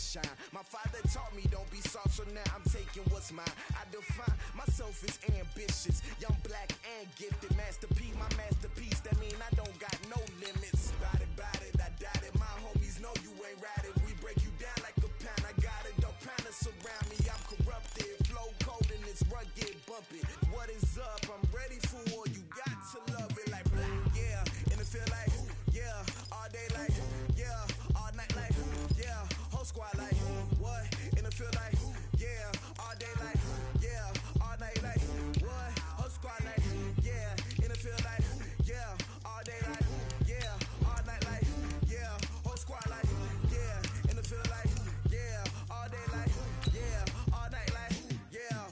shine. My father taught me don't be soft, so now I'm taking what's mine. I define myself as ambitious, young, black, and gifted. Masterpiece, my masterpiece, that mean I don't got no limits. Bout it, I doubt it. My homies know you ain't right it. We break you down like a pound. I got it, don't pound us around me. I'm corrupted, flow cold and it's rugged, bumping. What is up? I'm ready for war. You got to love it like, yeah. And it feel like, yeah. All day like, yeah. All night like, yeah. Whole squad like, what? And it feel like, yeah. All day like, yeah. All night like, what? Whole squad like, yeah. And it feel like, yeah. All day like, yeah. All night like, yeah. Whole squad like, yeah. And it feel like, yeah. All day like, yeah. All night like, yeah.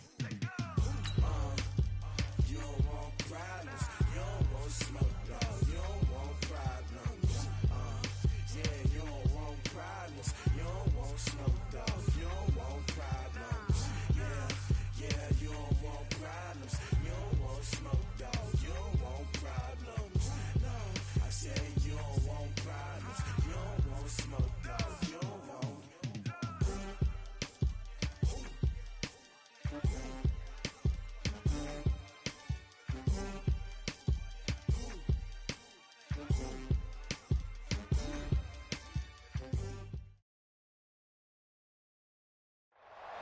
You don't want problems. You don't want smoke, dog. You don't want problems. Yeah, you don't want problems. You don't want smoke, dog. You don't want problems. Yeah, you don't want problems. You don't want smoke, dog. You don't want problems. No, I said you don't want problems. You don't want smoke, dog. You don't want.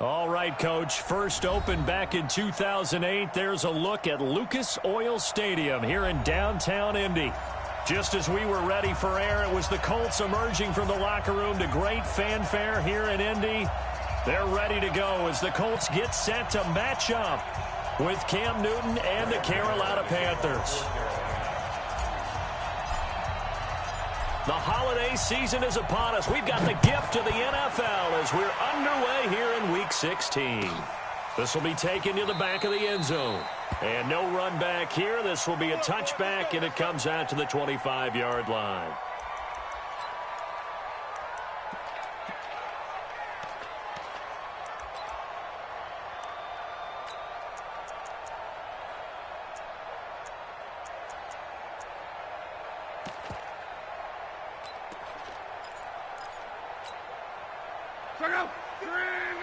All right, Coach. First opened back in 2008. There's a look at Lucas Oil Stadium here in downtown Indy. Just as we were ready for air, it was the Colts emerging from the locker room to great fanfare here in Indy. They're ready to go as the Colts get set to match up with Cam Newton and the Carolina Panthers. The holiday season is upon us. We've got the gift of the NFL as we're underway here in Week 16. This will be taken to the back of the end zone. And no run back here. This will be a touchback, and it comes out to the 25-yard line. Check out 390.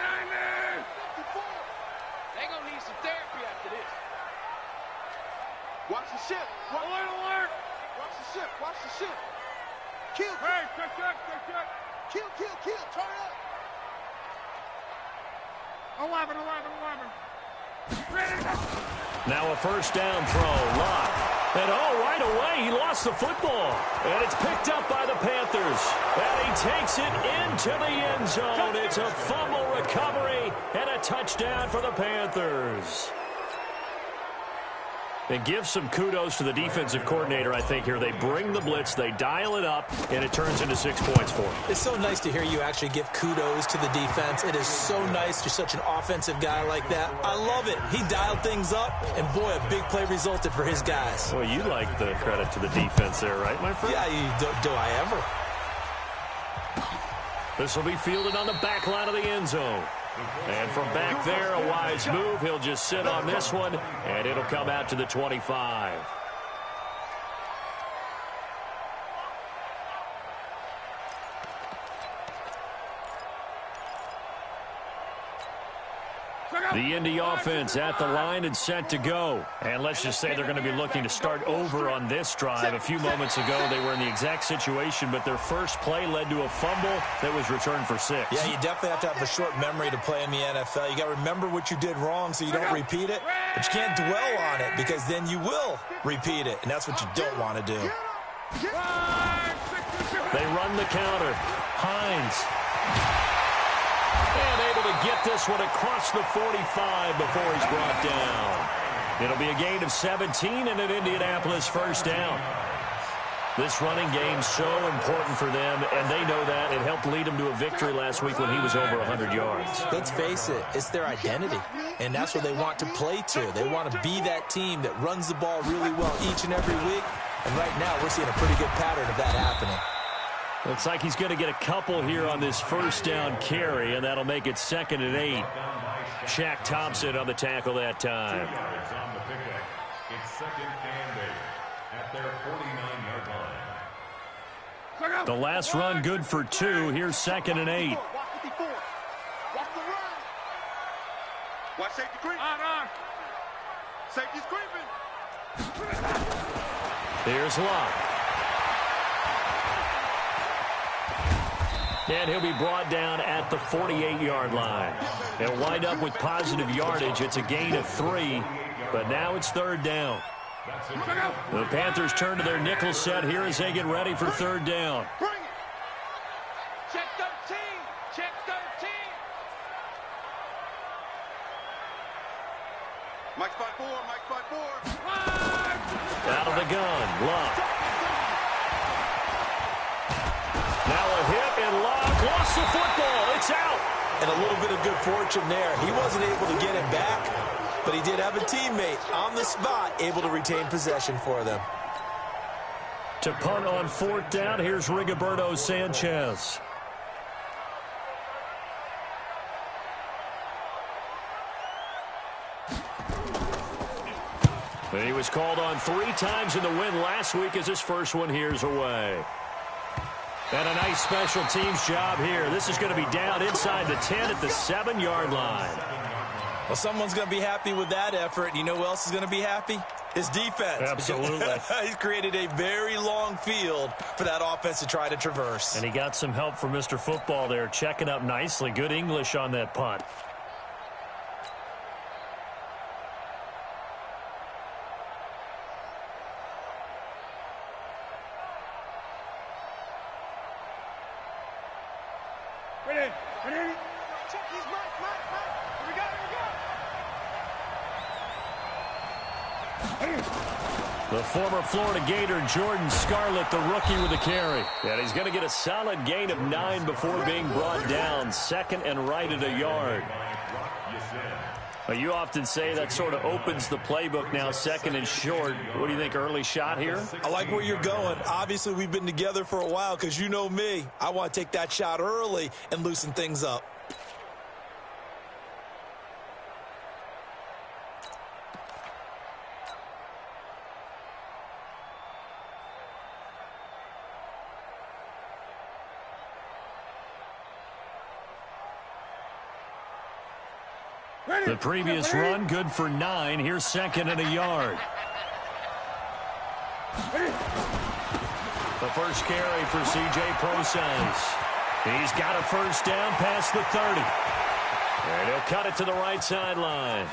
They're going to need some therapy after this. Watch the ship. Alert. Watch the ship. Kill. Hey, check. Kill. Turn up. 11. Now a first down throw. Lock. And right away, he lost the football. And it's picked up by the Panthers. And he takes it into the end zone. It's a fumble recovery and a touchdown for the Panthers. And give some kudos to the defensive coordinator, I think, here. They bring the blitz, they dial it up, and it turns into 6 points for them. It's so nice to hear you actually give kudos to the defense. It is so nice. You're such an offensive guy like that. I love it. He dialed things up, and boy, a big play resulted for his guys. Well, you like the credit to the defense there, right, my friend? Yeah, do I ever? This will be fielded on the back line of the end zone. And from back there, a wise move. He'll just sit on this one, and it'll come out to the 25. The Indy offense at the line and set to go. And let's just say they're going to be looking to start over on this drive. A few moments ago, they were in the exact situation, but their first play led to a fumble that was returned for 6. Yeah, you definitely have to have a short memory to play in the NFL. You got to remember what you did wrong so you don't repeat it, but you can't dwell on it because then you will repeat it, and that's what you don't want to do. They run the counter. Hines. And able to get this one across the 45 before he's brought down. It'll be a gain of 17 and an Indianapolis first down. This running game's so important for them, and they know that. It helped lead them to a victory last week when he was over 100 yards. Let's face it, it's their identity, and that's what they want to play to. They want to be that team that runs the ball really well each and every week, and right now we're seeing a pretty good pattern of that happening. Looks like he's going to get a couple here on this first down carry, and that'll make it 2nd and 8. Shaq Thompson on the tackle that time. It's 2nd and 8 at their 49-yard line. The last run good for 2. Here's 2nd and 8. Safety's creeping. Here's Locke. And he'll be brought down at the 48-yard line. They'll wind up with positive yardage. It's a gain of 3, but now it's third down. The Panthers turn to their nickel set here as they get ready for third down. Bring it. Check 13. Check 13. Mike spot 4. Mike spot 4. Out of the gun. Locke. Now a hit, and Locke lost the football. It's out. And a little bit of good fortune there. He wasn't able to get it back, but he did have a teammate on the spot able to retain possession for them. To punt on fourth down, here's Rigoberto Sanchez. He was called on 3 times in the win last week as his first one here's away. And a nice special teams job here. This is going to be down inside the 10 at the 7-yard line. Well, someone's going to be happy with that effort. And you know who else is going to be happy? His defense. Absolutely. He's created a very long field for that offense to try to traverse. And he got some help from Mr. Football there, checking up nicely. Good English on that punt. The former Florida Gator, Jordan Scarlett, the rookie with the carry. And he's going to get a solid gain of 9 before being brought down. Second and right at a yard. Well, you often say that sort of opens the playbook now, second and short. What do you think, early shot here? I like where you're going. Obviously, we've been together for a while because you know me. I want to take that shot early and loosen things up. The previous run, good for 9. Here's second and a yard. The first carry for C.J. Procise. He's got a first down past the 30. And he'll cut it to the right sideline.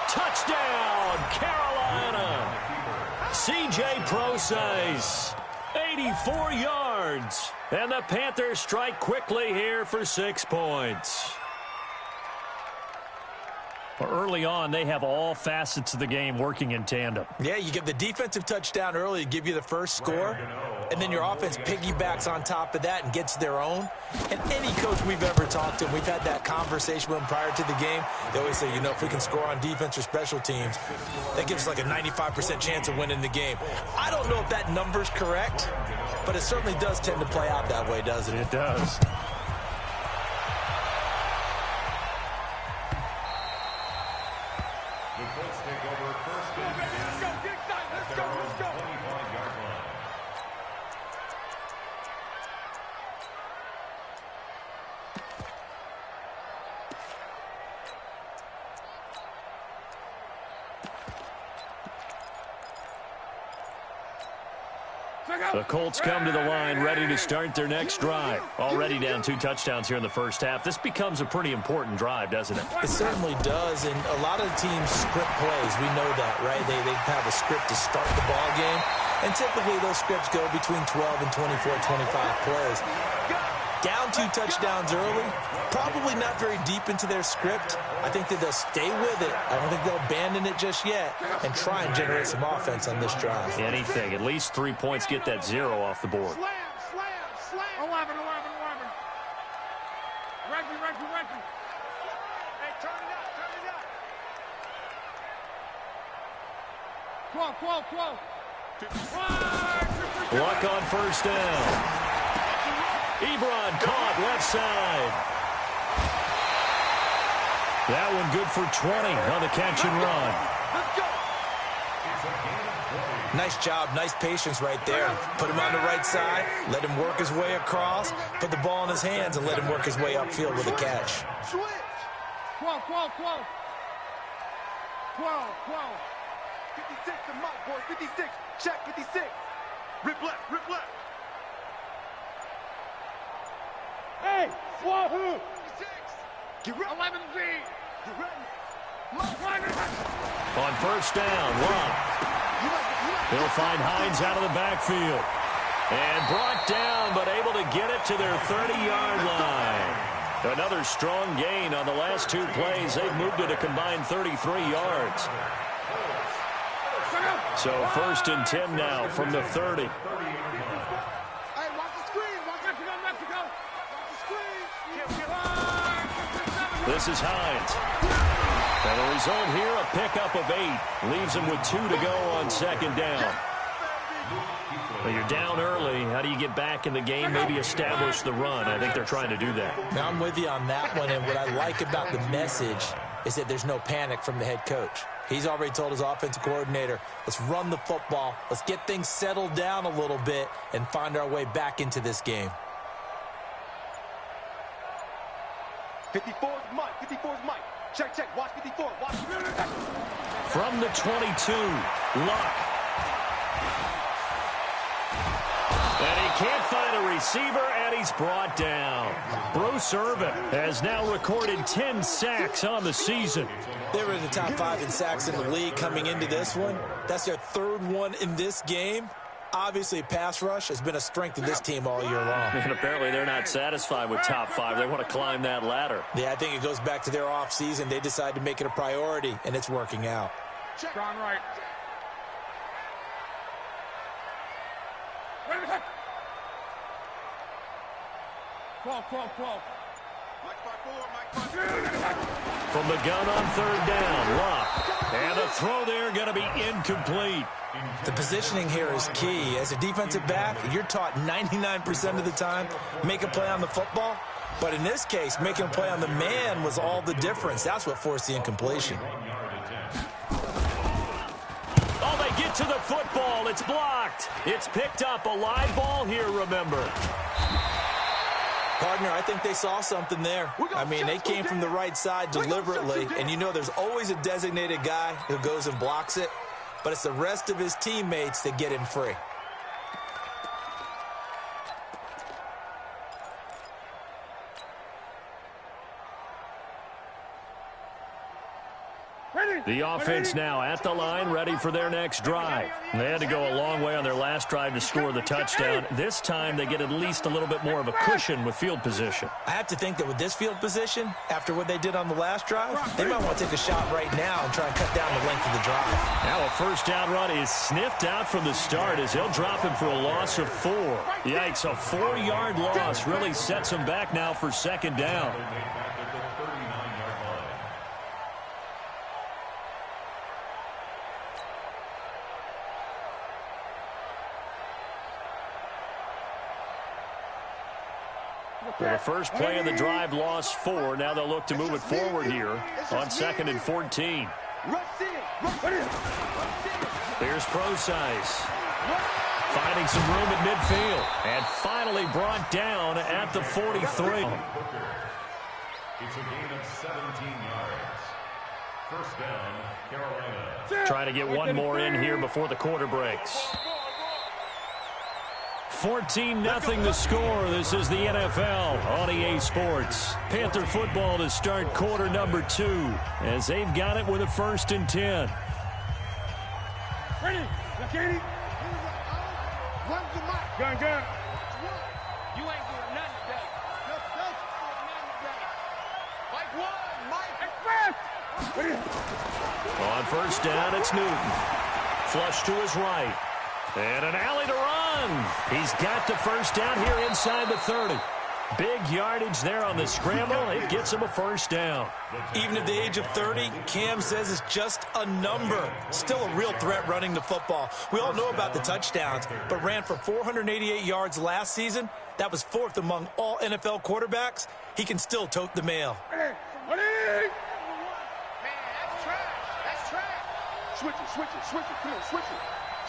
Touchdown, Carolina! C.J. Procise, 84 yards. And the Panthers strike quickly here for 6 points. Well, early on, they have all facets of the game working in tandem. Yeah, you get the defensive touchdown early to give you the first score, and then your offense piggybacks on top of that and gets their own. And any coach we've ever talked to, we've had that conversation with them prior to the game. They always say, you know, if we can score on defense or special teams, that gives us like a 95% chance of winning the game. I don't know if that number's correct, but it certainly does tend to play out that way, doesn't it? It does. The Colts come to the line ready to start their next drive. Already down 2 touchdowns here in the first half. This becomes a pretty important drive, doesn't it? It certainly does, and a lot of teams script plays. We know that, right? They have a script to start the ball game, and typically those scripts go between 12 and 24, 25 plays. Down 2 touchdowns early, probably not very deep into their script. I think that they'll stay with it. I don't think they'll abandon it just yet and try and generate some offense on this drive. Anything. At least 3 points, get that 0 off the board. Slam, slam, slam. 11. Reggie. Hey, turn it up. 12. Luck on first down. Ebron caught left side. That one good for 20 on the catch and run. Nice job, nice patience right there. Put him on the right side, let him work his way across, put the ball in his hands, and let him work his way upfield with a catch. Switch. 12. 12. 56 to Mike, boys. 56. Check 56. Rip left. Hey, Wahoo! 56. Get ready. 11Z. Get ready. On first down, Love. He'll find Hines out of the backfield. And brought down, but able to get it to their 30-yard line. Another strong gain on the last two plays. They've moved it a combined 33 yards. So first and 10 now from the 30. Hey, watch the screen. Watch Mexico. Watch the screen. This is Hines. And the result here, a pickup of 8. Leaves him with 2 to go on second down. Well, you're down early. How do you get back in the game? Maybe establish the run. I think they're trying to do that. Now I'm with you on that one, and what I like about the message is that there's no panic from the head coach. He's already told his offensive coordinator, let's run the football, let's get things settled down a little bit, and find our way back into this game. 54 is Mike. Check. Watch 54. Watch. From the 22, Luck. And he can't find a receiver, and he's brought down. Bruce Irvin has now recorded 10 sacks on the season. They were in the top 5 in sacks in the league coming into this one. That's their 3rd one in this game. Obviously, pass rush has been a strength of this team all year long. And apparently they're not satisfied with top 5. They want to climb that ladder. Yeah, I think it goes back to their offseason. They decided to make it a priority, and it's working out. Strong right. 12. From the gun on third down, Luck. And the throw there going to be incomplete. The positioning here is key. As a defensive back, you're taught 99% of the time, make a play on the football. But in this case, making a play on the man was all the difference. That's what forced the incompletion. Oh, they get to the football. It's blocked. It's picked up. A live ball here, remember. Partner, I think they saw something there. I mean, they came from the right side deliberately, and you know there's always a designated guy who goes and blocks it, but it's the rest of his teammates that get him free. The offense now at the line, ready for their next drive. They had to go a long way on their last drive to score the touchdown. This time they get at least a little bit more of a cushion with field position. I have to think that with this field position, after what they did on the last drive, they might want to take a shot right now and try and cut down the length of the drive. Now a first down run is sniffed out from the start as he'll drop him for a loss of 4. Yikes, a 4-yard loss really sets him back now for second down. So the first play of the drive lost 4. Now they'll look to move it forward here on 2nd and 14. Here's Procise. Finding some room at midfield. And finally brought down at the 43. It's a gain of 17 yards. First down, Carolina. Trying to get one more in here before the quarter breaks. 14-0 the score. This is the NFL on EA Sports. Panther football to start quarter number 2 as they've got it with a 1st and 10. Ready? Katie? Run the mic. Gun. You ain't doing nothing today. Nothing today. Mike 1, Mike. Express. On first down, it's Newton. Flush to his right. And an alley to run. He's got the first down here inside the 30. Big yardage there on the scramble. It gets him a first down. Even at the age of 30, Cam says it's just a number. Still a real threat running the football. We all know about the touchdowns, but ran for 488 yards last season. That was 4th among all NFL quarterbacks. He can still tote the mail. Man, that's trash. That's trash. Switch it. Come on, switch it.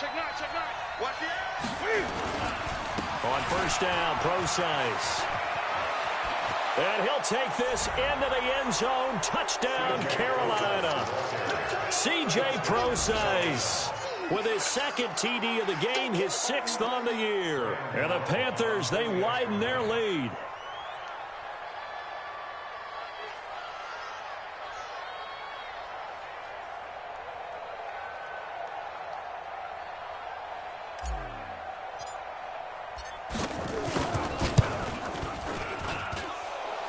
Check 9. Watch the air. On first down, Procise. And he'll take this into the end zone. Touchdown, Carolina. C.J. Prosise with his second TD of the game, his 6th on the year. And the Panthers, they widen their lead.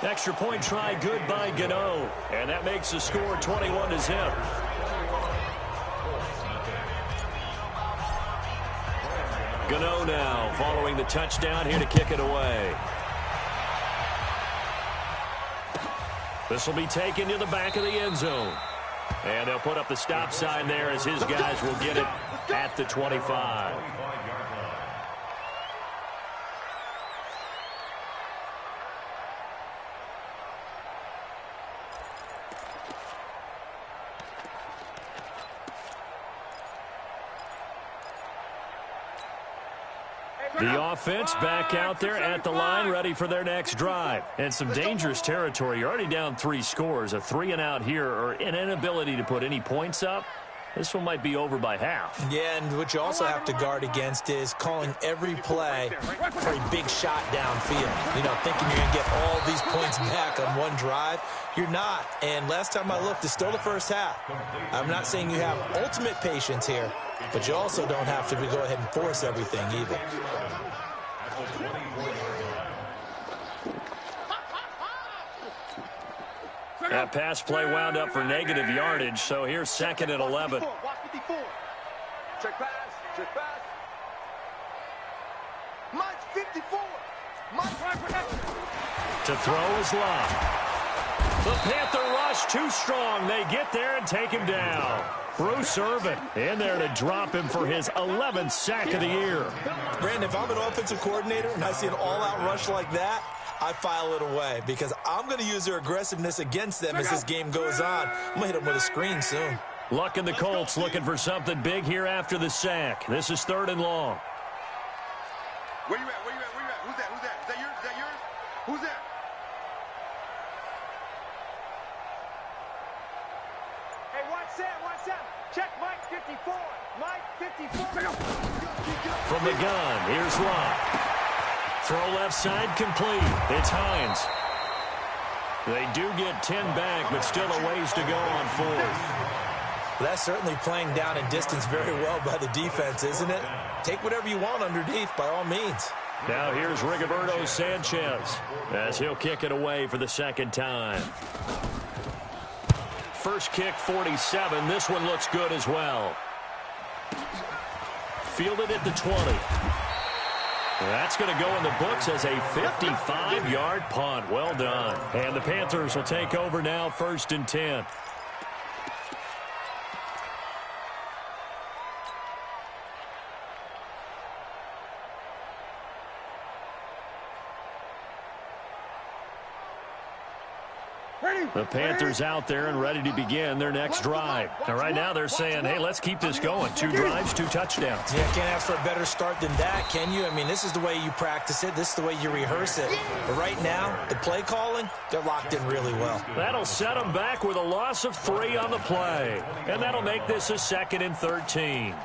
Extra point try good by Gano. And that makes the score 21-0. Gano now following the touchdown here to kick it away. This will be taken to the back of the end zone. And they'll put up the stop sign there as his guys will get it at the 25. The offense back out there at the line, ready for their next drive. And some dangerous territory. You're already down 3 scores. A 3-and-out here, or an inability to put any points up. This one might be over by half. Yeah, and what you also have to guard against is calling every play for a big shot downfield. You know, thinking you're going to get all these points back on one drive. You're not. And last time I looked, it's still the first half. I'm not saying you have ultimate patience here, but you also don't have to go ahead and force everything either. That pass play wound up for negative yardage, so here's 2nd and 11. Check pass, check pass. Mike's 54. To throw is Love. The Panther rush too strong. They get there and take him down. Bruce Irvin in there to drop him for his 11th sack of the year. Brandon, if I'm an offensive coordinator and I see an all-out rush like that, I file it away because I'm going to use their aggressiveness against them as this game goes on. I'm going to hit them with a screen soon. Luck and the Colts looking for something big here after the sack. This is 3rd and long. Where you at? Where you at? Where you at? Who's that? Who's that? Is that yours? Is that yours? Who's that? Hey, watch that. Watch that. Check Mike's 54. Mike 54. From the gun, here's Love. Throw left side complete. It's Hines. They do get 10 back, but still a ways to go on 4th. That's certainly playing down and distance very well by the defense, isn't it? Take whatever you want underneath by all means. Now here's Rigoberto Sanchez as he'll kick it away for the 2nd time. First kick, 47. This one looks good as well. Fielded at the 20. That's going to go in the books as a 55-yard punt. Well done. And the Panthers will take over now, 1st and 10. The Panthers out there and ready to begin their next drive. Now, right now they're saying, hey, let's keep this going. 2 drives, 2 touchdowns. Yeah, can't ask for a better start than that, can you? I mean, this is the way you practice it. This is the way you rehearse it. But right now, the play calling, they're locked in really well. That'll set them back with a loss of 3 on the play. And that'll make this a 2nd and 13.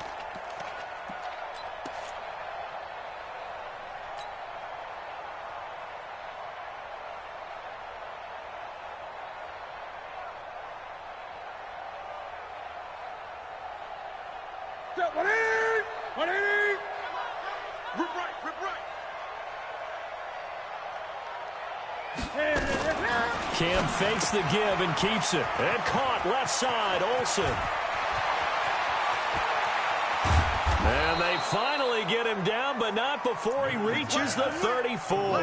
Cam fakes the give and keeps it. And caught left side, Olsen. And they finally get him down, but not before he reaches the 34.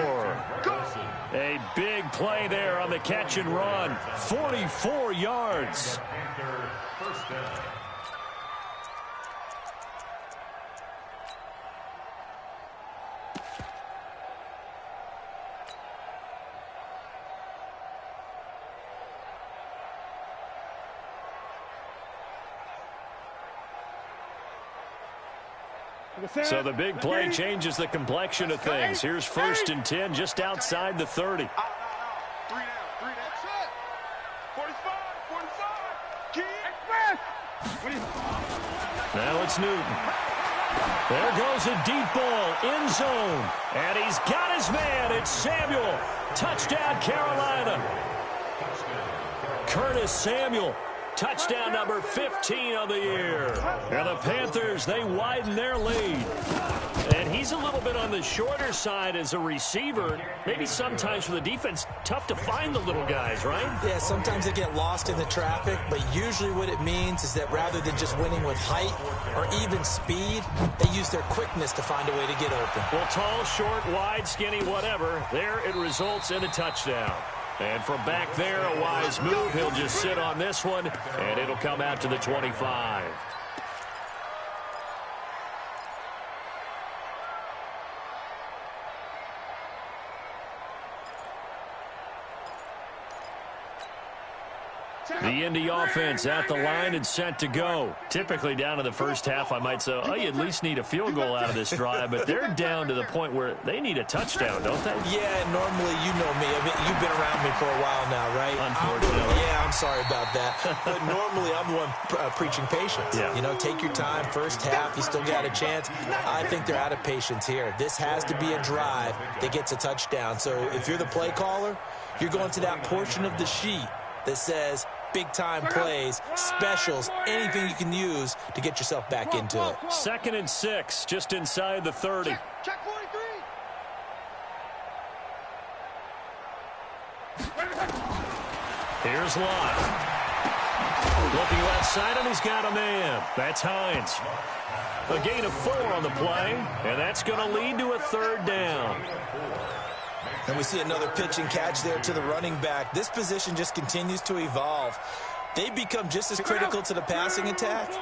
A big play there on the catch and run. 44 yards. So the big play changes the complexion of things. Here's 1st and 10 just outside the 30. Three down. Set. 45. Key. Express. Now it's Newton. There goes a deep ball, end zone. And he's got his man. It's Samuel. Touchdown, Carolina. Curtis Samuel. Touchdown number 15 of the year. And the Panthers, they widen their lead. And he's a little bit on the shorter side as a receiver. Maybe sometimes for the defense, tough to find the little guys, right? Yeah, sometimes they get lost in the traffic, but usually what it means is that rather than just winning with height or even speed, they use their quickness to find a way to get open. Well, tall, short, wide, skinny, whatever, there it results in a touchdown. And from back there, a wise move. He'll just sit on this one, and it'll come out to the 25. The Indy offense at the line and set to go. Typically down to the first half, I might say, oh, you at least need a field goal out of this drive, but they're down to the point where they need a touchdown, don't they? Yeah, normally, you know me. I mean, you've been around me for a while now, right? Unfortunately. I'm sorry about that. But normally, I'm the one preaching patience. Yeah. You know, take your time. First half, you still got a chance. I think they're out of patience here. This has to be a drive that gets a touchdown. So if you're the play caller, you're going to that portion of the sheet that says big-time plays, specials, anything you can use to get yourself back into it. 2nd and 6, just inside the 30. Check 43. Here's Lott. Looking left side, and he's got a man. That's Hines. A gain of 4 on the play, and that's going to lead to a 3rd down. And we see another pitch and catch there to the running back. This position just continues to evolve. They become just as critical to the passing attack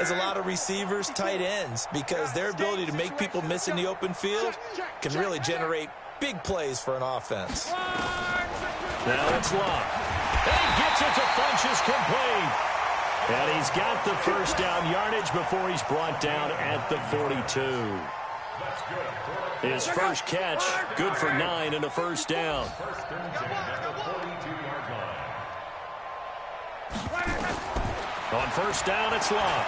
as a lot of receivers, tight ends, because their ability to make people miss in the open field can really generate big plays for an offense. Now it's Lott. And gets it to Funchess complete. And he's got the first down yardage before he's brought down at the 42. His first catch, good for 9 and a first down. On first down, it's Lott.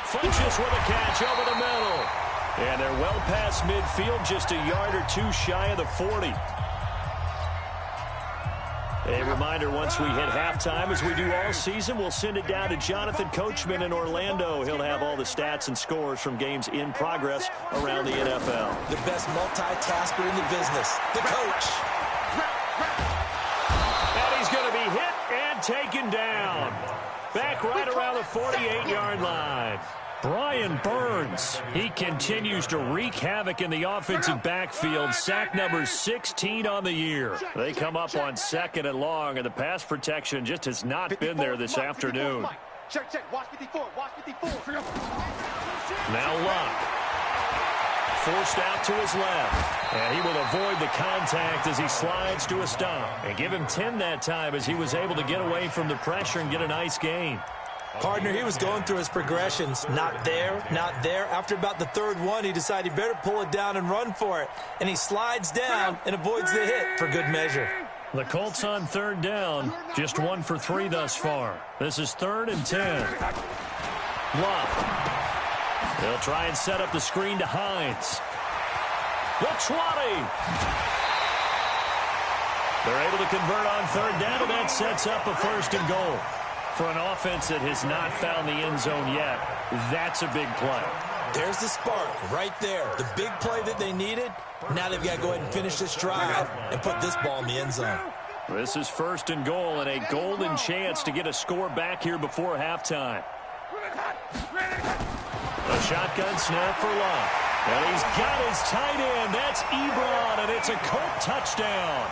Funchess with a catch over the middle. And they're well past midfield, just a yard or two shy of the 40. A reminder, once we hit halftime, as we do all season, we'll send it down to Jonathan Coachman in Orlando. He'll have all the stats and scores from games in progress around the NFL. The best multitasker in the business, the coach. And he's going to be hit and taken down. Back right around the 48-yard line. Brian Burns, he continues to wreak havoc in the offensive backfield. Sack number 16 on the year. They come up on 2nd and long, and the pass protection just has not been there this afternoon. Check. Watch 54. Now Lott. Forced out to his left. And he will avoid the contact as he slides to a stop. And give him 10 that time as he was able to get away from the pressure and get a nice gain. Partner, he was going through his progressions. Not there, not there. After about the 3rd one, he decided he better pull it down and run for it. And he slides down and avoids the hit for good measure. The Colts on 3rd down, just 1 for 3 thus far. This is 3rd and 10. Lott. They'll try and set up the screen to Hines. The 20. They're able to convert on 3rd down, and that sets up a 1st and goal. For an offense that has not found the end zone yet, that's a big play. There's the spark right there. The big play that they needed. Now they've got to go ahead and finish this drive and put this ball in the end zone. This is 1st and goal and a golden chance to get a score back here before halftime. A shotgun snap for Lott. And he's got his tight end. That's Ebron, and it's a Colt touchdown.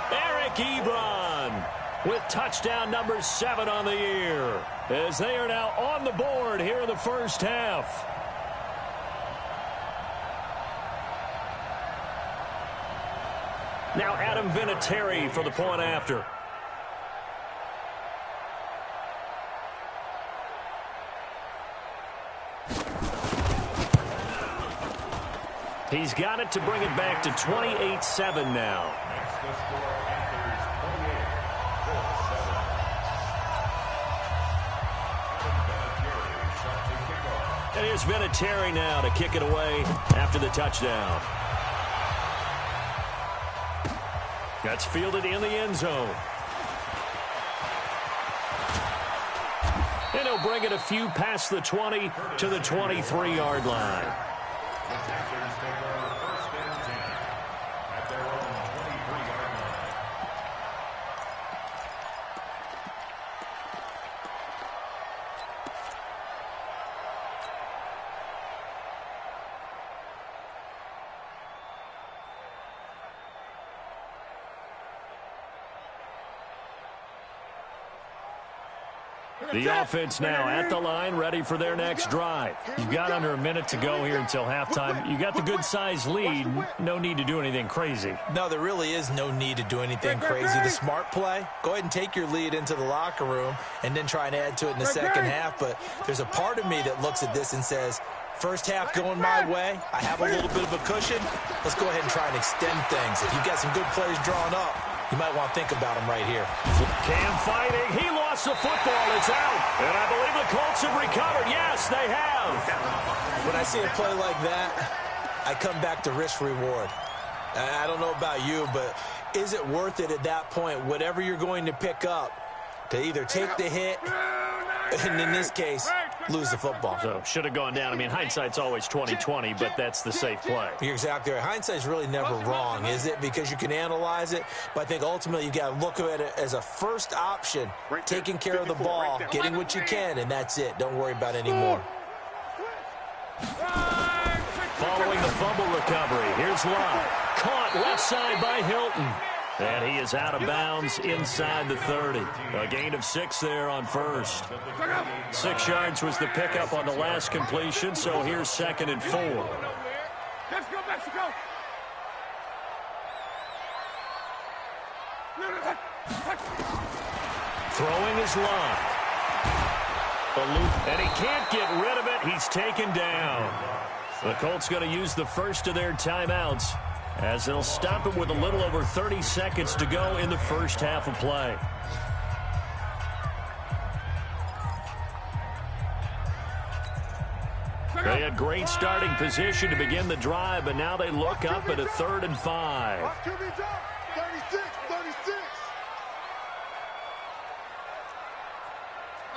Eric Ebron with touchdown number 7 on the year, as they are now on the board here in the first half. Now Adam Vinatieri for the point after. He's got it to bring it back to 28-7 now. Next to score, Panthers 28, Colts 7. And here's Vinatieri now to kick it away after the touchdown. That's fielded in the end zone. And he'll bring it a few past the 20 to the 23-yard line. The Panthers take over first and 10 at their own 23-yard line. The offense now at the line, ready for their next drive. You've got under a minute to go here until halftime. You got the good-sized lead. No need to do anything crazy. No, there really is no need to do anything crazy. The smart play, go ahead and take your lead into the locker room and then try and add to it in the second half. But there's a part of me that looks at this and says, first half going my way, I have a little bit of a cushion. Let's go ahead and try and extend things. If you've got some good plays drawn up, you might want to think about them right here. Cam fighting. He lost the football. It's out. And I believe the Colts have recovered. Yes, they have. When I see a play like that, I come back to risk-reward. I don't know about you, but is it worth it at that point, whatever you're going to pick up, to either take the hit and, in this case, lose the football? So, should have gone down. I mean, hindsight's always 20/20, but that's the safe play. You're exactly right. Hindsight's really never wrong, is it? Because you can analyze it, but I think ultimately you've got to look at it as a first option, taking care of the ball, getting what you can, and that's it. Don't worry about any more. Following the fumble recovery, here's Love. Caught left side by Hilton. And he is out of bounds inside the 30. A gain of 6 there on first. 6 yards was the pickup on the last completion, so here's 2nd and 4. Let's go, Mexico! Throwing is Love. And he can't get rid of it. He's taken down. The Colts going to use the first of their timeouts, as they'll stop it with a little over 30 seconds to go in the first half of play. They had great starting position to begin the drive, but now they look up at a 3rd and 5. 36.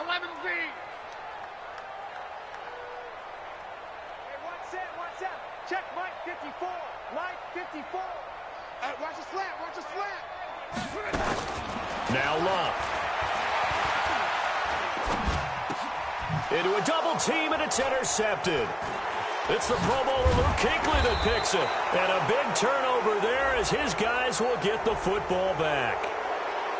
11 feet. One set. Check Mike 54. Mike 54. Watch the slant. Now Love. Into a double team, and it's intercepted. It's the Pro Bowler Luke Kuechly that picks it. And a big turnover there as his guys will get the football back.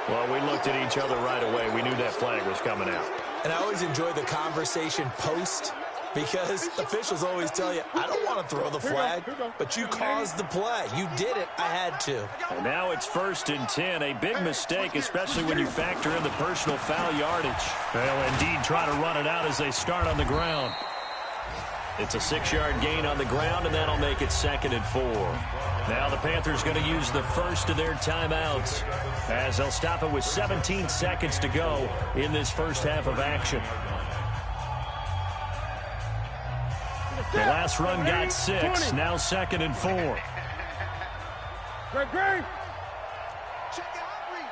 Well, we looked at each other right away. We knew that flag was coming out. And I always enjoy the conversation post, because officials always tell you, I don't want to throw the flag, but you caused the play. You did it. I had to. And now it's 1st and 10. A big mistake, especially when you factor in the personal foul yardage. They'll indeed try to run it out as they start on the ground. It's a 6-yard gain on the ground, and that'll make it 2nd and 4. Now the Panthers going to use the first of their timeouts, as they'll stop it with 17 seconds to go in this first half of action. The last run got 6, now 2nd and 4. Great. Check the hot read.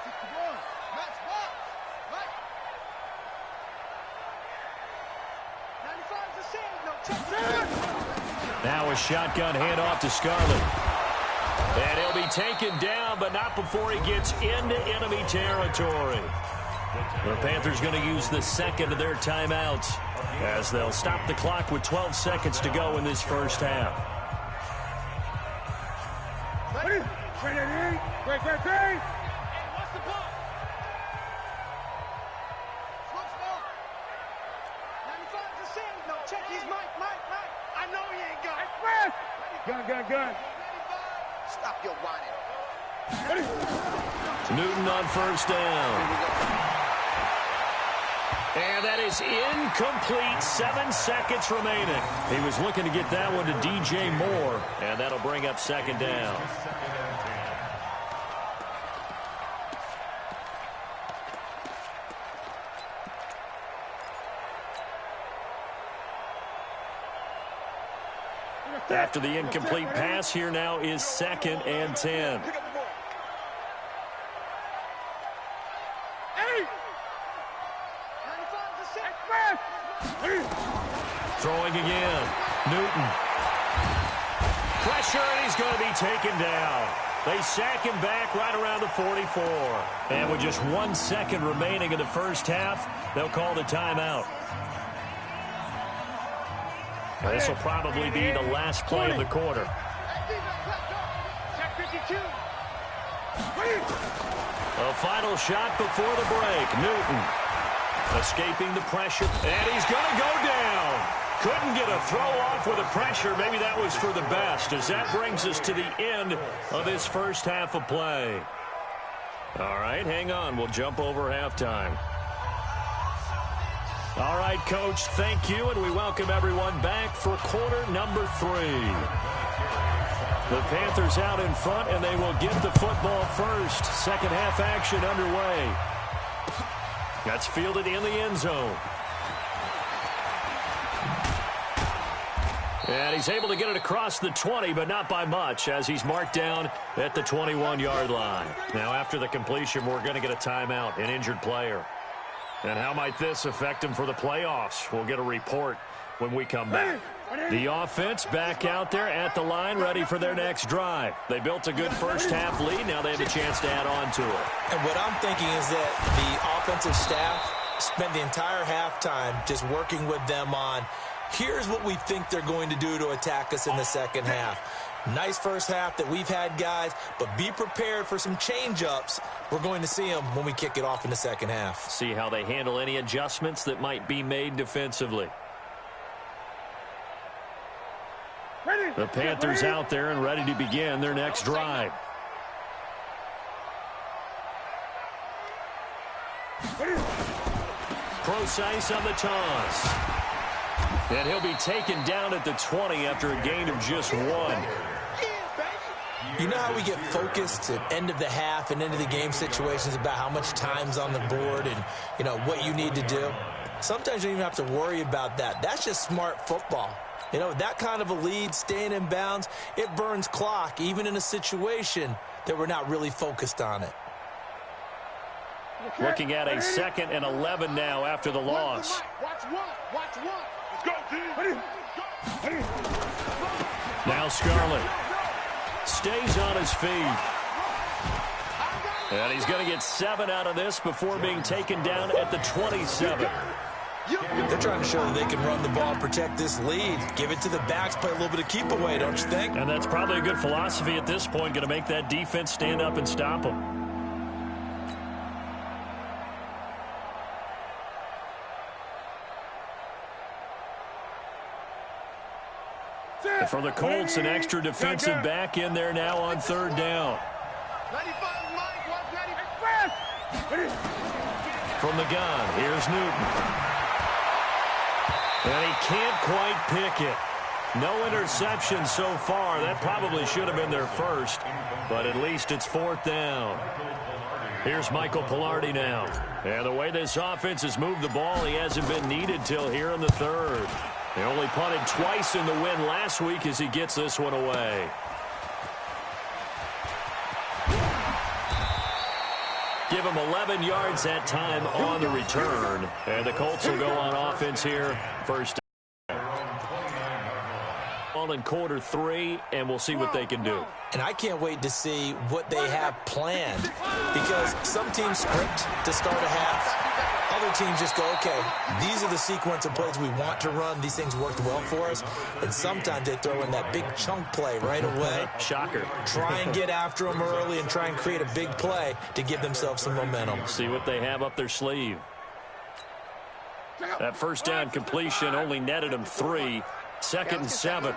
61. Max box. Right. 95 is the same. No, check that. Now a shotgun handoff to Scarlett. And he'll be taken down, but not before he gets into enemy territory. The Panthers going to use the second of their timeouts, as they'll stop the clock with 12 seconds to go in this first half. Great. Hey, what's the ball? Smoke. 95 is the same. No, check. He's Mike. I know he ain't got it. Gun. Stop your whining. Newton on first down. And that is incomplete. 7 seconds remaining. He was looking to get that one to DJ Moore, and that'll bring up second down. After the incomplete pass, here now is 2nd and 10. Throwing again. Newton. Pressure, and he's going to be taken down. They sack him back right around the 44. And with just 1 second remaining in the first half, they'll call the timeout. This will probably be the last play of the quarter. A final shot before the break. Newton escaping the pressure, and he's going to go down. Couldn't get a throw off with the pressure. Maybe that was for the best, as that brings us to the end of this first half of play. All right, hang on. We'll jump over halftime. All right, Coach, thank you, and we welcome everyone back for quarter number 3. The Panthers out in front, and they will get the football first. Second half action underway. That's fielded in the end zone. And he's able to get it across the 20, but not by much, as he's marked down at the 21-yard line. Now, after the completion, we're going to get a timeout, an injured player. And how might this affect him for the playoffs? We'll get a report when we come back. The offense back out there at the line, ready for their next drive. They built a good first half lead. Now they have a chance to add on to it. And what I'm thinking is that the offensive staff spent the entire halftime just working with them on, here's what we think they're going to do to attack us in the second half. Nice first half that we've had, guys, but be prepared for some change-ups. We're going to see them when we kick it off in the second half. See how they handle any adjustments that might be made defensively. The Panthers out there and ready to begin their next drive. Precise on the toss. And he'll be taken down at the 20 after a gain of just 1. You know how we get focused at end of the half and into the game situations about how much time's on the board and, you know, what you need to do? Sometimes you don't even have to worry about that. That's just smart football. You know, that kind of a lead, staying in bounds, it burns clock, even in a situation that we're not really focused on it. Looking at a 2nd and 11 now after the loss. Watch one. Let's go, team. Now Scarlett stays on his feet. And he's going to get 7 out of this before being taken down at the 27. They're trying to show that they can run the ball, protect this lead, give it to the backs, play a little bit of keep away, don't you think? And that's probably a good philosophy at this point, going to make that defense stand up and stop them. And for the Colts, an extra defensive back in there now on 3rd down. From the gun, here's Newton. And he can't quite pick it. No interception so far. That probably should have been their first, but at least it's 4th down. Here's Michael Pilardi now. And the way this offense has moved the ball, he hasn't been needed till here in the 3rd. He only punted twice in the win last week as he gets this one away. Give him 11 yards that time on the return. And the Colts will go on offense here. First ball in quarter 3, and we'll see what they can do. And I can't wait to see what they have planned, because some teams script to start a half. Other teams just go, okay, these are the sequence of plays we want to run. These things worked well for us. And sometimes they throw in that big chunk play right away. Shocker. Try and get after them early and try and create a big play to give themselves some momentum. See what they have up their sleeve. That first down completion only netted them 3. 2nd and 7.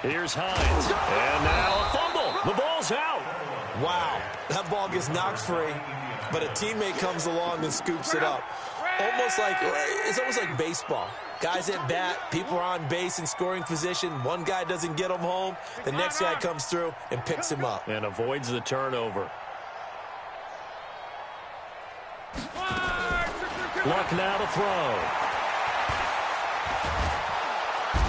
Here's Hines. And now a fumble. The ball's out. Wow, that ball gets knocked free. but a teammate comes along and scoops it up. It's almost like baseball. Guys at bat, people are on base in scoring position. One guy doesn't get him home. The next guy comes through and picks him up. And avoids the turnover. Luck now to throw.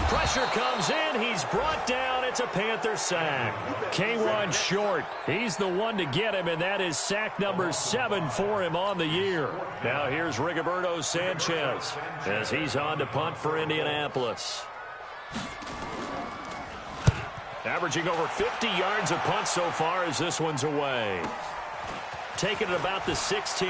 Pressure comes in. He's brought down. It's a Panther sack. K1 short. He's the one to get him, and that is sack number 7 for him on the year. Now here's Rigoberto Sanchez as he's on to punt for Indianapolis. Averaging over 50 yards a punt so far as this one's away. Taking it about the 16.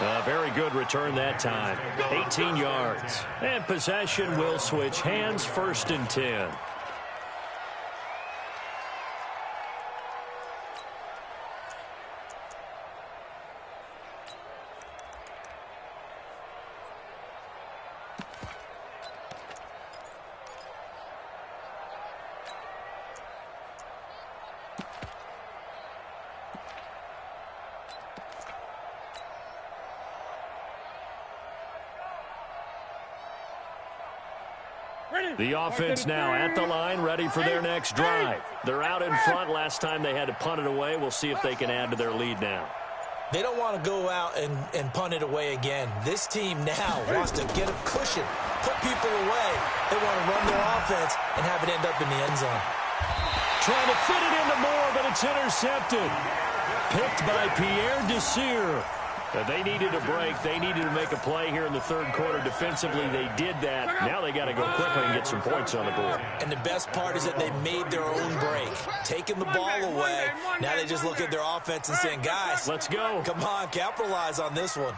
A very good return that time. 18 yards. And possession will switch hands, 1st and 10. The offense now at the line, ready for their next drive. They're out in front. Last time they had to punt it away. We'll see if they can add to their lead now. They don't want to go out and punt it away again. This team now wants to get a cushion, put people away. They want to run their offense and have it end up in the end zone. Trying to fit it into Moore, but it's intercepted. Picked by Pierre Desir. They needed a break. They needed to make a play here in the 3rd quarter. Defensively, they did that. Now they got to go quickly and get some points on the board. And the best part is that they made their own break, taking the ball away. Now they just look at their offense and saying, guys, let's go. Come on, capitalize on this one.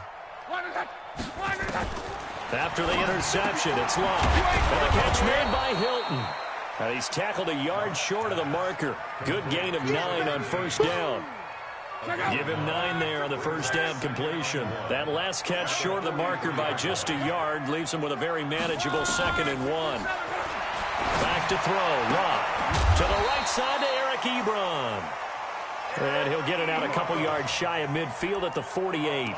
After the interception, it's Love. And the catch made by Hilton. He's tackled a yard short of the marker. Good gain of 9 on 1st down. Give him 9 there on the 1st down completion. That last catch short of the marker by just a yard leaves him with a very manageable 2nd and 1. Back to throw. Love to the right side to Eric Ebron. And he'll get it out a couple yards shy of midfield at the 48.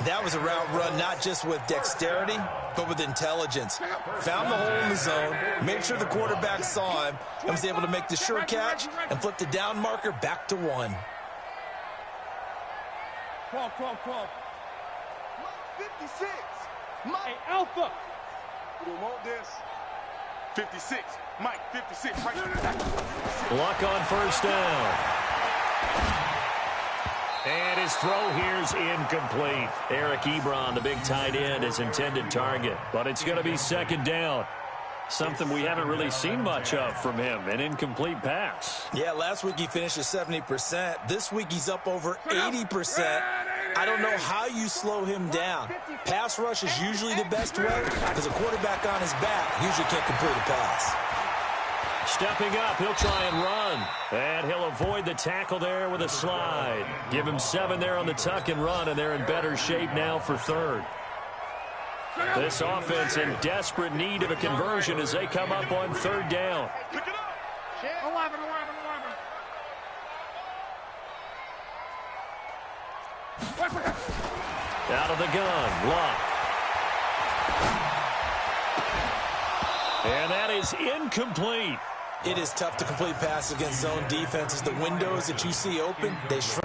That was a route run not just with dexterity, but with intelligence. Found the hole in the zone, made sure the quarterback saw him, and was able to make the sure catch and flip the down marker back to 1. 12. 56. Hey, Alpha. You don't want this. 56. Mike, 56. Right. Luck on 1st down. And his throw here's incomplete. Eric Ebron, the big tight end, his intended target. But it's going to be 2nd down. Something we haven't really seen much of from him, an incomplete pass. Yeah, last week he finished at 70%. This week he's up over 80%. I don't know how you slow him down. Pass rush is usually the best way because a quarterback on his back usually can't complete a pass. Stepping up, he'll try and run. And he'll avoid the tackle there with a slide. Give him 7 there on the tuck and run, and they're in better shape now for 3rd. This offense in desperate need of a conversion as they come up on 3rd down. Pick it up. 11. Out of the gun, Luck. And that is incomplete. It is tough to complete passes against zone defenses. The windows that you see open, they shrink.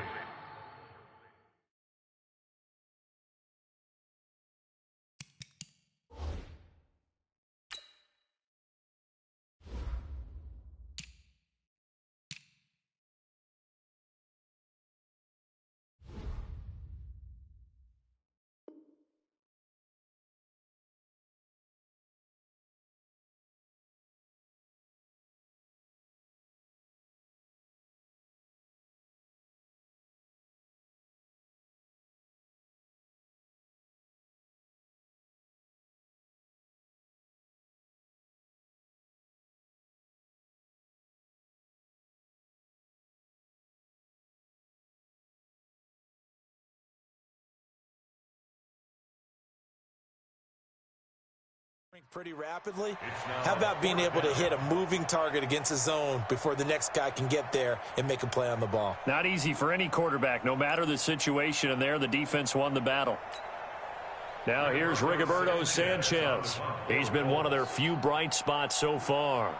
pretty rapidly. How about being able to hit a moving target against a zone before the next guy can get there and make a play on the ball? Not easy for any quarterback, no matter the situation, and there the defense won the battle. Now here's Rigoberto Sanchez. He's been one of their few bright spots so far.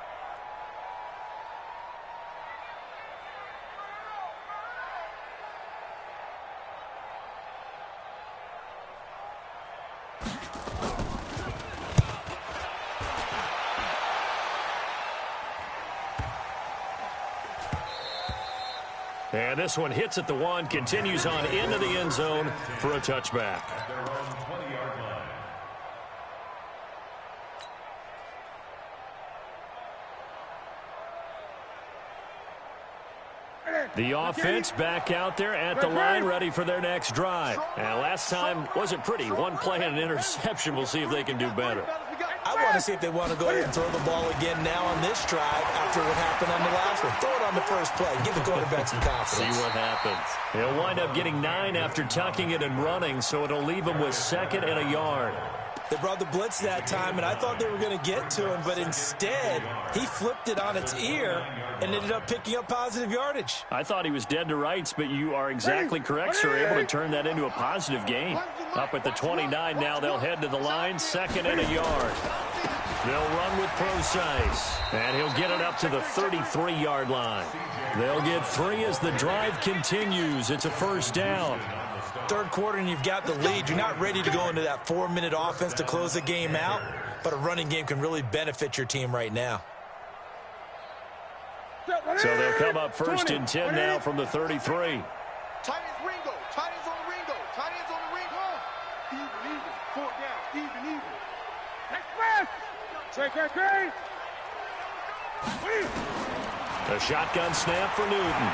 And this one hits at the one, continues on into the end zone for a touchback. The offense back out there at the line, ready for their next drive. And last time wasn't pretty. One play and an interception. We'll see if they can do better. I want to see if they want to go ahead and throw the ball again now on this drive after what happened on the last one. Throw it on the first play. Give the quarterback some confidence. See what happens. They'll wind up getting 9 after tucking it and running, so it'll leave them with 2nd and a yard. They brought the blitz that time, and I thought they were going to get to him, but instead, he flipped it on its ear and ended up picking up positive yardage. I thought he was dead to rights, but you are exactly correct, sir. Able to turn that into a positive gain. Up at the 29 now, they'll head to the line, 2nd and a yard. They'll run with Procise, and he'll get it up to the 33-yard line. They'll get 3 as the drive continues. It's a first down. Third quarter and you've got the lead. You're not ready to go into that 4-minute offense to close the game out, but a running game can really benefit your team right now. So they'll come up 1st and 10 now from the 33. Tight ends Ringo. Tight ends on the Ringo. Tight ends on the Ringo. Even. 4th down. Even. Express. Great. A shotgun snap for Newton.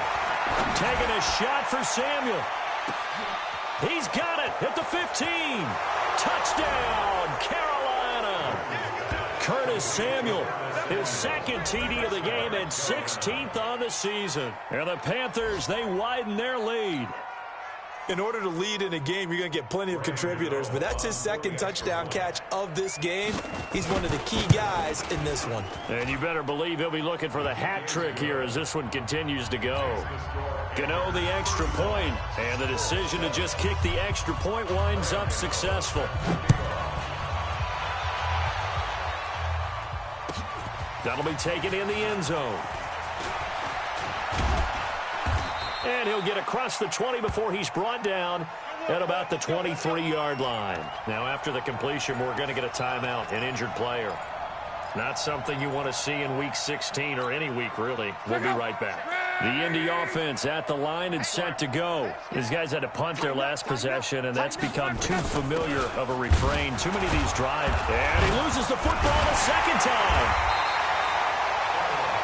Taking a shot for Samuel. He's got it at the 15. Touchdown, Carolina. Curtis Samuel, his 2nd TD of the game and 16th on the season. And the Panthers, they widen their lead. In order to lead in a game, you're going to get plenty of contributors, but that's his 2nd touchdown catch of this game. He's one of the key guys in this one. And you better believe he'll be looking for the hat trick here as this one continues to go. Gano the extra point, and the decision to just kick the extra point winds up successful. That'll be taken in the end zone. And he'll get across the 20 before he's brought down at about the 23-yard line. Now, after the completion, we're going to get a timeout, an injured player. Not something you want to see in Week 16 or any week, really. We'll be right back. The Indy offense at the line and set to go. These guys had to punt their last possession, and that's become too familiar of a refrain. Too many of these drives. And he loses the football a 2nd time.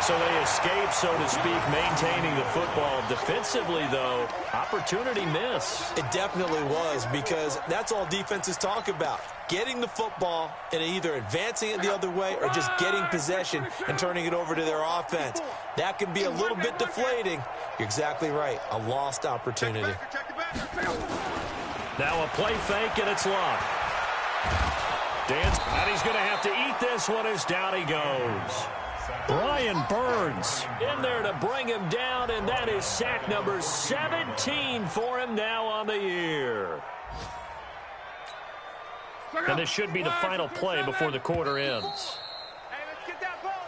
So they escape, so to speak, maintaining the football. Defensively, though, opportunity miss. It definitely was, because that's all defenses talk about. Getting the football and either advancing it the other way or just getting possession and turning it over to their offense. That can be a little bit deflating. You're exactly right. A lost opportunity. Now a play fake, and it's locked. And he's going to have to eat this one as down he goes. Brian Burns in there to bring him down, and that is sack number 17 for him now on the year. And this should be the final play before the quarter ends.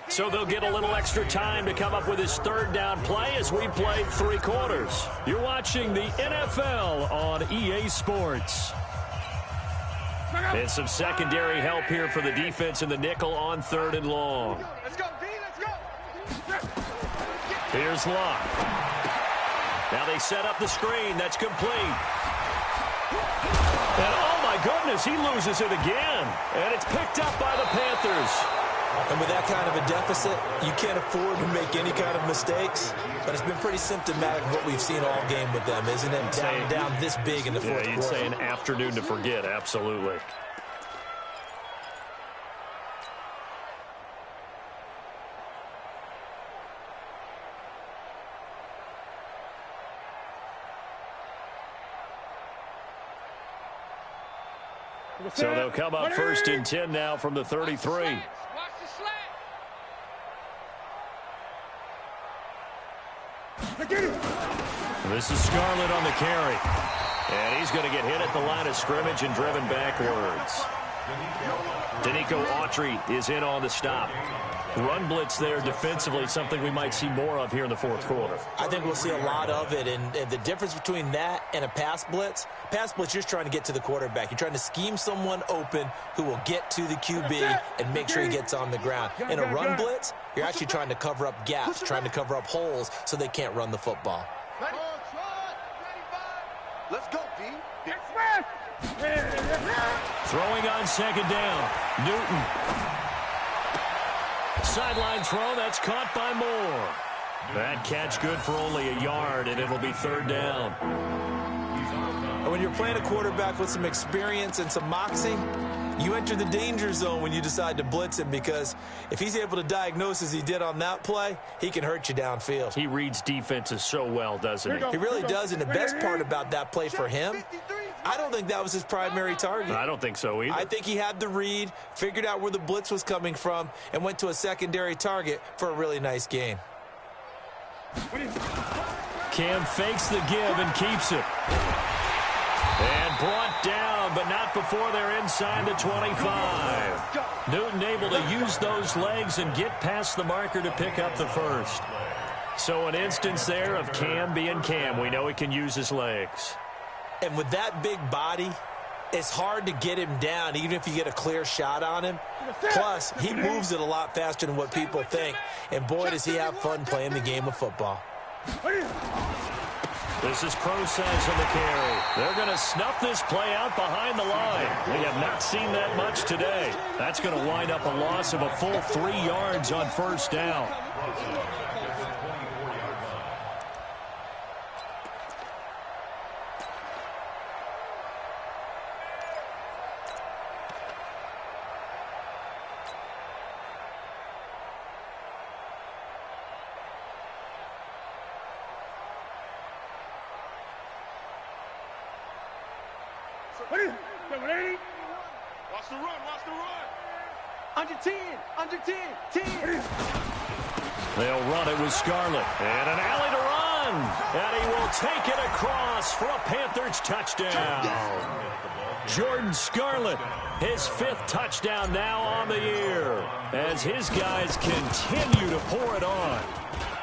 So they'll get a little extra time to come up with his 3rd down play as we played 3 quarters. You're watching the NFL on EA Sports. And some secondary help here for the defense in the nickel on 3rd and long. Here's Locke. Now they set up the screen. That's complete. And oh my goodness, he loses it again. And it's picked up by the Panthers. And with that kind of a deficit, you can't afford to make any kind of mistakes. But it's been pretty symptomatic of what we've seen all game with them, isn't it? Down this big in the 4th quarter. Yeah, you'd say an afternoon to forget, absolutely. So they'll come up 1st and 10 now from the 33. This is Scarlett on the carry. And he's going to get hit at the line of scrimmage and driven backwards. Danico Autry is in on the stop. Run blitz there defensively, something we might see more of here in the 4th quarter. I think we'll see a lot of it, and the difference between that and a pass blitz, you're just trying to get to the quarterback. You're trying to scheme someone open who will get to the QB and make sure he gets on the ground. In a run blitz, you're actually trying to cover up gaps, trying to cover up holes so they can't run the football. Let's go, D. Throwing on 2nd down. Newton. Sideline throw, that's caught by Moore. That catch good for only a yard, and it'll be 3rd down. And when you're playing a quarterback with some experience and some moxie, you enter the danger zone when you decide to blitz him, because if he's able to diagnose as he did on that play, he can hurt you downfield. He reads defenses so well, doesn't he? He really does, and the best part about that play for him, I don't think that was his primary target. I don't think so either. I think he had the read, figured out where the blitz was coming from, and went to a secondary target for a really nice gain. Cam fakes the give and keeps it. And brought down, but not before they're inside the 25. Newton able to use those legs and get past the marker to pick up the 1st. So an instance there of Cam being Cam. We know he can use his legs. And with that big body, it's hard to get him down, even if you get a clear shot on him. Plus, he moves it a lot faster than what people think. And boy, does he have fun playing the game of football. This is Process on the carry. They're going to snuff this play out behind the line. We have not seen that much today. That's going to wind up a loss of a full 3 yards on 1st down. Watch the run, watch the run. Under 10, under 10, 10. They'll run it with Scarlett. And an alley to run. And he will take it across for a Panthers touchdown. Jordan Scarlett, his 5th touchdown now on the year, as his guys continue to pour it on.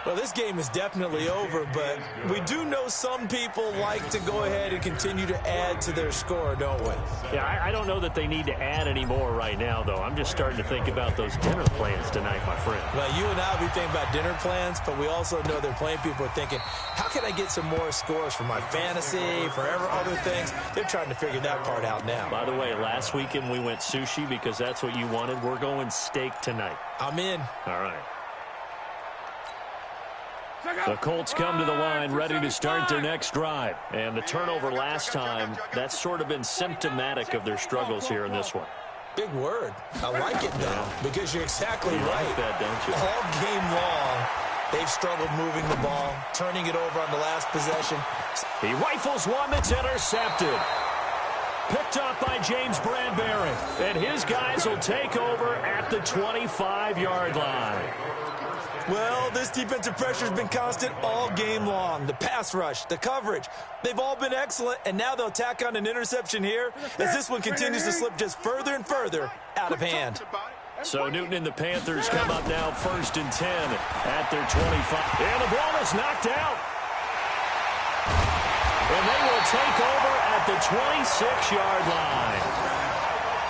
Well, this game is definitely over, but we do know some people like to go ahead and continue to add to their score, don't we? Yeah, I don't know that they need to add any more right now, though. I'm just starting to think about those dinner plans tonight, my friend. Well, you and I will be thinking about dinner plans, but we also know they're playing people are thinking, how can I get some more scores for my fantasy, for other things? They're trying to figure that part out now. By the way, last weekend we went sushi because that's what you wanted. We're going steak tonight. I'm in. All right. The Colts come to the line ready to start their next drive. And the turnover last time, that's sort of been symptomatic of their struggles here in this one. Big word. I like it, though, because you're exactly you right. Like that, don't you? All game long, they've struggled moving the ball, turning it over on the last possession. He rifles one that's intercepted. Picked up by James Bradbury. And his guys will take over at the 25-yard line. Well, this defensive pressure has been constant all game long. The pass rush, the coverage, they've all been excellent, and now they'll tack on an interception here as this one continues to slip just further and further out of hand. So Newton and the Panthers come up now 1st and 10 at their 25. And the ball is knocked out. And they will take over at the 26-yard line.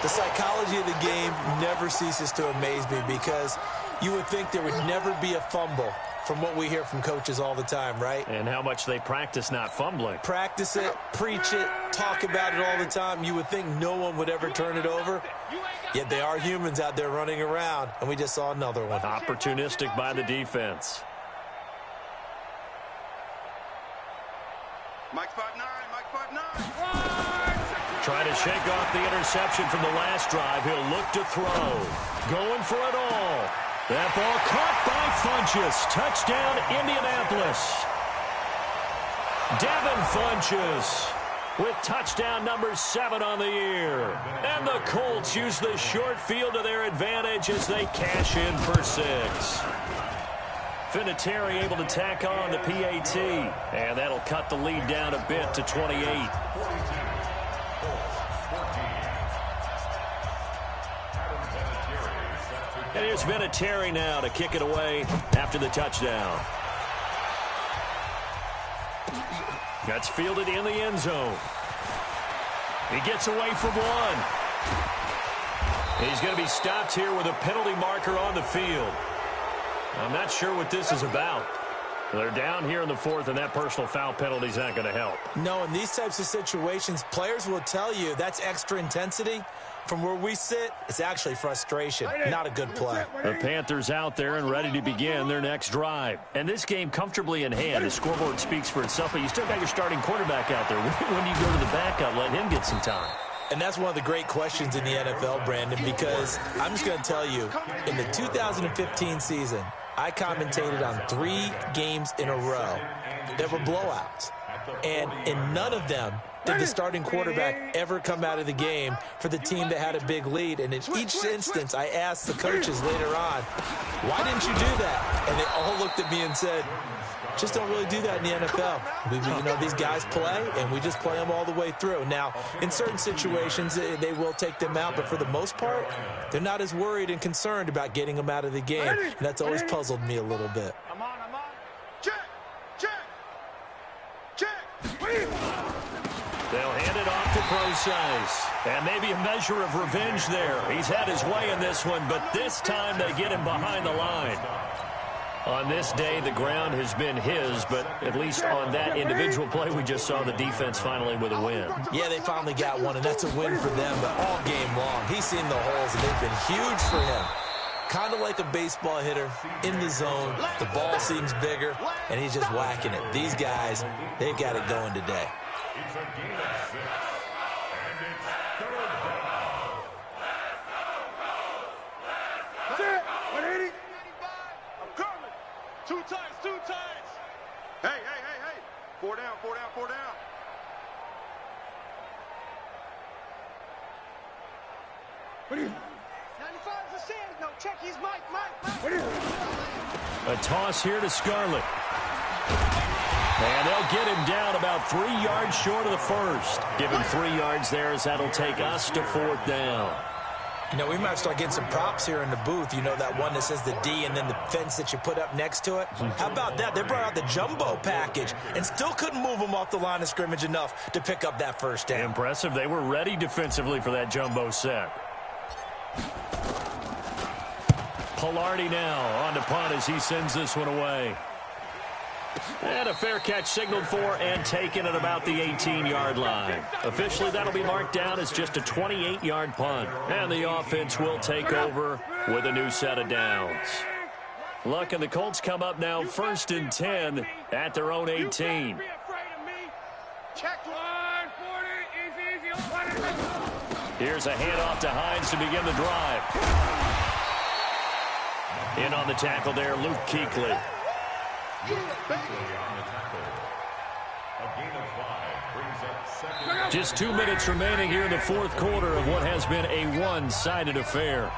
The psychology of the game never ceases to amaze me because you would think there would never be a fumble from what we hear from coaches all the time, right? And how much they practice not fumbling. Practice it, preach it, talk about it all the time. You would think no one would ever turn it over. Yet they are humans out there running around, and we just saw another one. Opportunistic by the defense. Mike 5'9", Mike 5'9". Trying to shake off the interception from the last drive. He'll look to throw. Going for it all. That ball caught by Funchess. Touchdown, Indianapolis. Devin Funchess with touchdown number 7 on the year. And the Colts use the short field to their advantage as they cash in for 6. Vinatieri able to tack on the PAT, and that'll cut the lead down a bit to 28. And here's Vinatieri now to kick it away after the touchdown. That's fielded in the end zone. He gets away from 1. He's going to be stopped here with a penalty marker on the field. I'm not sure what this is about. They're down here in the 4th, and that personal foul penalty is not going to help. No, in these types of situations, players will tell you that's extra intensity. From where we sit, it's actually frustration, not a good play. The Panthers out there and ready to begin their next drive. And this game comfortably in hand. The scoreboard speaks for itself, but you still got your starting quarterback out there. When do you go to the backup, let him get some time? And that's one of the great questions in the NFL, Brandon, because I'm just going to tell you, in the 2015 season, I commentated on 3 games in a row that were blowouts. And in none of them did the starting quarterback ever come out of the game for the team that had a big lead. And in each instance, I asked the coaches later on, why didn't you do that? And they all looked at me and said, just don't really do that in the NFL. These guys play, and we just play them all the way through. Now, in certain situations, they will take them out, but for the most part, they're not as worried and concerned about getting them out of the game. And that's always puzzled me a little bit. I'm on. Check. They'll hand it off to Procise. And maybe a measure of revenge there. He's had his way in this one, but this time they get him behind the line. On this day, the ground has been his, but at least on that individual play, we just saw the defense finally with a win. Yeah, they finally got one, and that's a win for them, but all game long, he's seen the holes, and they've been huge for him. Kind of like a baseball hitter in the zone. The ball seems bigger, and he's just whacking it. These guys, they've got it going today. It's a game of 6, and it's 3rd down. That's it. 180. I'm coming. 2 times. Hey. 4 down. 95 is a sand. No, check. He's Mike. A toss here to Scarlett. And they'll get him down about 3 yards short of the first. Give him 3 yards there as that'll take us to 4th down. We might start getting some props here in the booth. That one that says the D and then the fence that you put up next to it. How about that? They brought out the jumbo package and still couldn't move them off the line of scrimmage enough to pick up that first down. Impressive. They were ready defensively for that jumbo set. Pilardi now on to punt as he sends this one away. And a fair catch signaled for and taken at about the 18-yard line. Officially, that'll be marked down as just a 28-yard punt. And the offense will take over with a new set of downs. Look, and the Colts come up now 1st and 10 at their own 18. Here's a handoff to Hines to begin the drive. In on the tackle there, Luke Kuechly. Just 2 minutes remaining here in the 4th quarter of what has been a one-sided affair.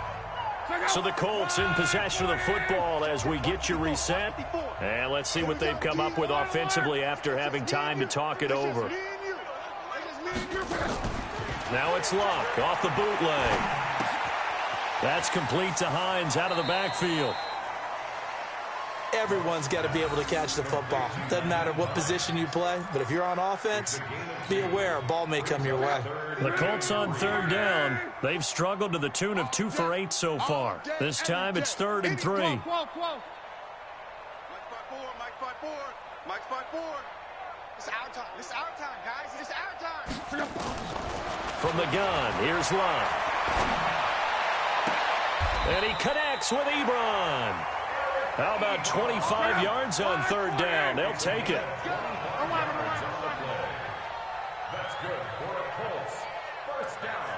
So the Colts in possession of the football as we get you reset. And let's see what they've come up with offensively after having time to talk it over. Now it's Luck off the bootleg. That's complete to Hines out of the backfield. Everyone's got to be able to catch the football. Doesn't matter what position you play, but if you're on offense, be aware a ball may come your way. The Colts on 3rd down. They've struggled to the tune of 2 for 8 so far. This time it's 3rd and 3. Mike 5-4. Mike 5-4. It's our time. It's our time, guys. It's our time. From the gun, here's Luck. And he connects with Ebron. How about 25 yards on 3rd down? They'll take it. That's good for the Colts. 1st down.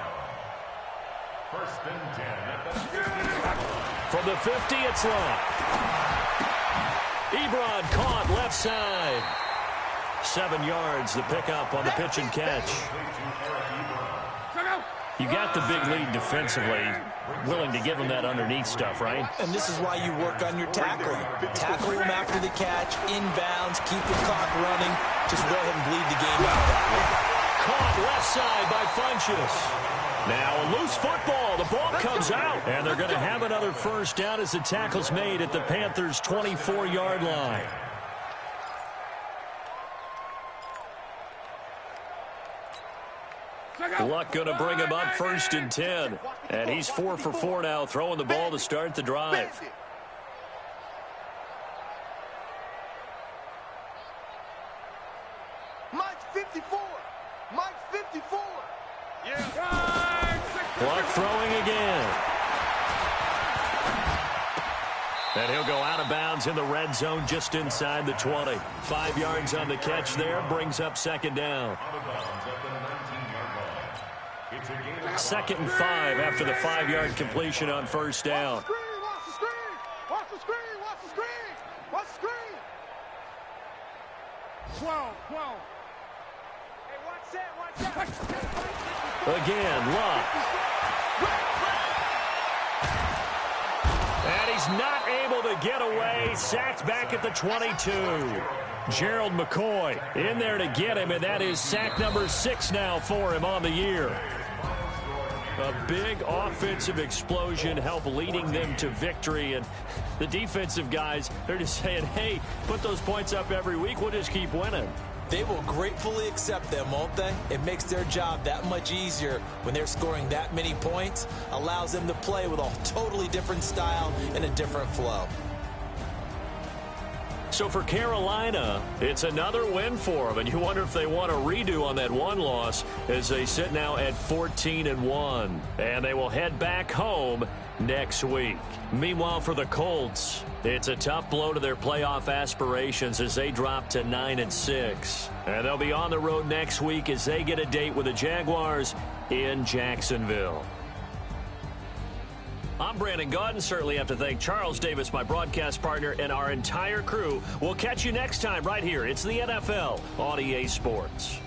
1st and 10 at the 50. From the 50, it's Luck. Ebron caught left side. 7 yards, the pickup on the pitch and catch. You got the big lead defensively, willing to give them that underneath stuff, right? And this is why you work on your tackling. Tackle them after the catch, inbounds, keep the clock running. Just go ahead and bleed the game out that way. Caught left side by Funchess. Now a loose football. The ball comes out. And they're going to have another first down as the tackle's made at the Panthers' 24-yard line. Luck going to bring him up 1st and 10. And he's 4 for 4 now, throwing the ball to start the drive. Mike 54. Mike 54. Luck throwing again. And he'll go out of bounds in the red zone just inside the 20. 5 yards on the catch there, brings up 2nd down. 2nd and 5 after the 5-yard completion on 1st down. Watch the screen. Watch the screen. Watch the screen. Watch the screen. 12. Hey, watch that. Again, Luck. And he's not able to get away. Sacked back at the 22. Gerald McCoy in there to get him, and that is sack number 6 now for him on the year. A big offensive explosion helped leading them to victory, and the defensive guys, they're just saying, hey, put those points up every week, we'll just keep winning. They will gratefully accept them, won't they? It makes their job that much easier when they're scoring that many points, allows them to play with a totally different style and a different flow. So for Carolina, it's another win for them, and you wonder if they want a redo on that one loss as they sit now at 14-1, and they will head back home next week. Meanwhile, for the Colts, it's a tough blow to their playoff aspirations as they drop to 9-6, and they'll be on the road next week as they get a date with the Jaguars in Jacksonville. I'm Brandon Gaudin. Certainly have to thank Charles Davis, my broadcast partner, and our entire crew. We'll catch you next time right here. It's the NFL on EA Sports.